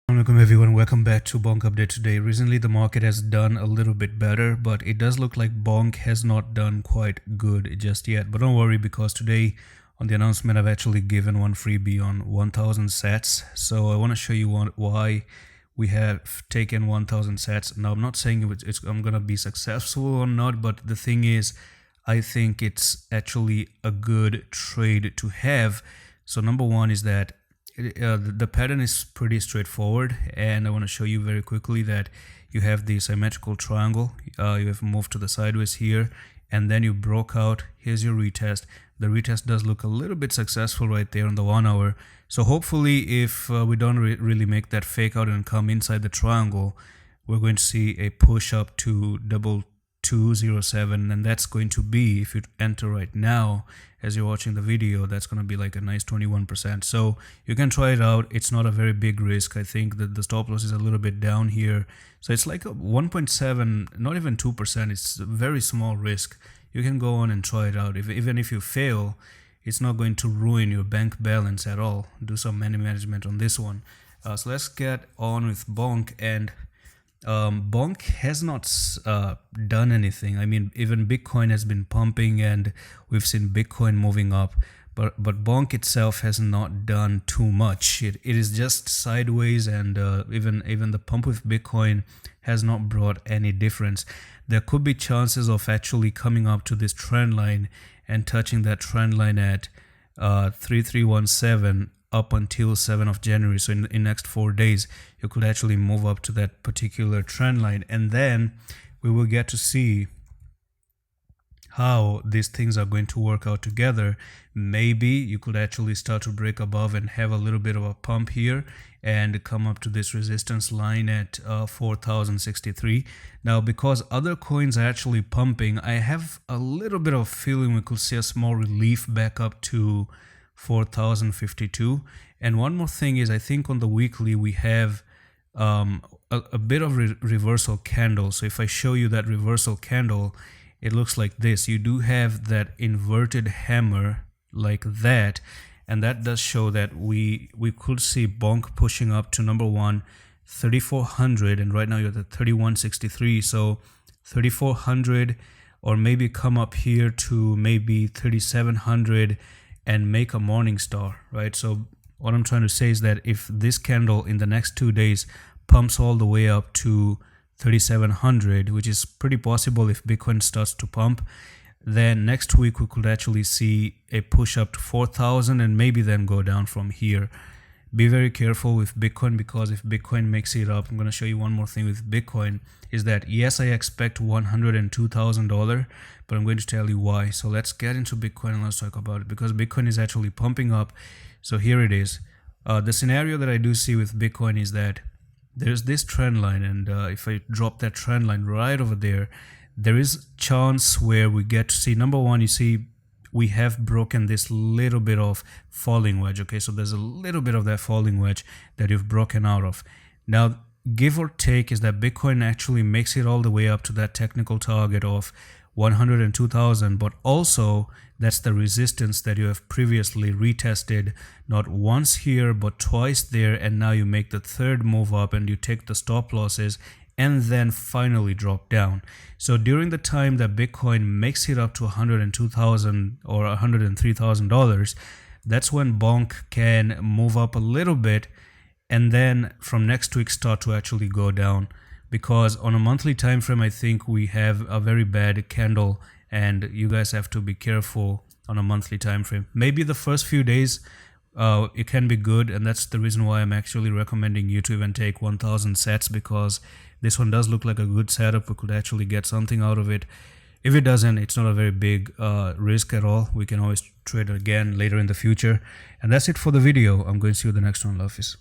Welcome everyone, welcome back to Bonk Update today. Recently the market has done a little bit better, but it does look like Bonk has not done quite good just yet. But don't worry, because today on the announcement I've actually given one freebie on 1000 sats. So I want to show you why we have taken 1000 sats. Now I'm not saying I'm gonna be successful or not, but the thing is I think it's actually a good trade to have. So number one is that the pattern is pretty straightforward, and I want to show you very quickly that you have the symmetrical triangle. You have moved to the sideways here, and then you broke out. Here's your retest. The retest does look a little bit successful right there on the 1 hour. So hopefully if we don't really make that fake out and come inside the triangle, we're going to see a push up to 2207, and that's going to be, if you enter right now as you're watching the video, that's going to be like a nice 21%. So you can try it out. It's not a very big risk. I think that the stop loss is a little bit down here, so it's like a 1.7, not even 2%. It's a very small risk. You can go on and try it out. Even if you fail, it's not going to ruin your bank balance at all. Do some money management on this one. So let's get on with Bonk. And Bonk has not done anything. I mean, even Bitcoin has been pumping and we've seen Bitcoin moving up, but Bonk itself has not done too much. It is just sideways, and even the pump with Bitcoin has not brought any difference. There could be chances of actually coming up to this trend line and touching that trend line at 3317 up until 7th of January. So in next 4 days, you could actually move up to that particular trend line, and then we will get to see how these things are going to work out together. Maybe you could actually start to break above and have a little bit of a pump here and come up to this resistance line at 4063. Now, because other coins are actually pumping, I have a little bit of a feeling we could see a small relief back up to 4052. And one more thing is, I think on the weekly we have a bit of reversal candle. So if I show you that reversal candle, it looks like this. You do have that inverted hammer like that, and that does show that we could see Bonk pushing up to number one 3400, and right now you're at 3163. So 3400, or maybe come up here to maybe 3700 and make a morning star, right? So what I'm trying to say is that if this candle in the next 2 days pumps all the way up to 3700, which is pretty possible if Bitcoin starts to pump, then next week we could actually see a push up to 4000 and maybe then go down from here. Be very careful with Bitcoin, because if Bitcoin makes it up, I'm going to show you one more thing with Bitcoin, is that yes, I expect $102,000, but I'm going to tell you why. So let's get into Bitcoin and let's talk about it, because Bitcoin is actually pumping up. So here it is. The scenario that I do see with Bitcoin is that there's this trend line, and if I drop that trend line right over there, there is chance where we get to see, number one, you see we have broken this little bit of falling wedge. Okay, so there's a little bit of that falling wedge that you've broken out of. Now, give or take is that Bitcoin actually makes it all the way up to that technical target of 102,000, but also that's the resistance that you have previously retested, not once here but twice there, and now you make the third move up and you take the stop losses and then finally drop down. So during the time that Bitcoin makes it up to 102,000 or $103,000, that's when Bonk can move up a little bit, and then from next week start to actually go down. Because on a monthly time frame, I think we have a very bad candle, and you guys have to be careful on a monthly time frame. Maybe the first few days it can be good, and that's the reason why I'm actually recommending you to even take 1000 sats, because this one does look like a good setup. We could actually get something out of it. If it doesn't, it's not a very big risk at all. We can always trade again later in the future. And that's it for the video. I'm going to see you in the next one. Love is.